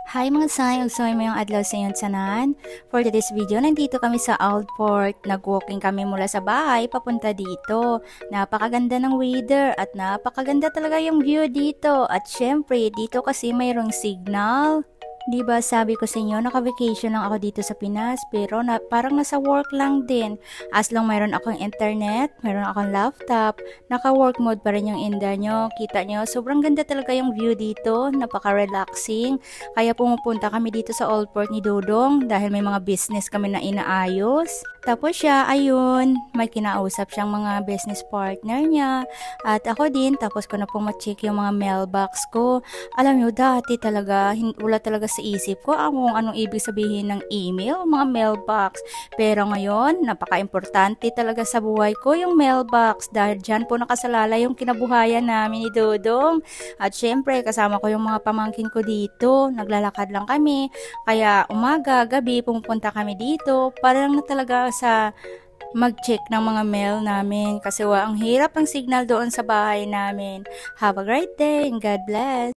Hi mga say, ugsoy mo yung adlaw sa inyong tanan. For today's video, nandito kami sa Old Port. Nag-walking kami mula sa bahay papunta dito. Napakaganda ng weather at napakaganda talaga yung view dito. At syempre, dito kasi mayroong signal. 'Di ba sabi ko sa inyo, naka-vacation lang ako dito sa Pinas, pero parang nasa work lang din. As long mayroon akong internet, mayroon akong laptop, naka-work mode pa rin yung inda nyo. Kita nyo, sobrang ganda talaga yung view dito, napaka-relaxing. Kaya pumupunta kami dito sa Old Port ni Dodong dahil may mga business kami na inaayos. Tapos siya, ayun, may kinausap siyang mga business partner niya. At ako din, tapos ko na pong ma-check yung mga mailbox ko. Alam nyo, dati talaga, wala talaga sa isip ko kung anong ibig sabihin ng email, mga mailbox. Pero ngayon, napaka-importante talaga sa buhay ko yung mailbox dahil dyan po nakasalala yung kinabuhayan namin ni Dodong. At syempre, kasama ko yung mga pamangkin ko dito. Naglalakad lang kami. Kaya umaga, gabi, pumupunta kami dito. Parang na talaga sa mag-check ng mga mail namin kasi ang hirap ng signal doon sa bahay namin. Have a great day and God bless!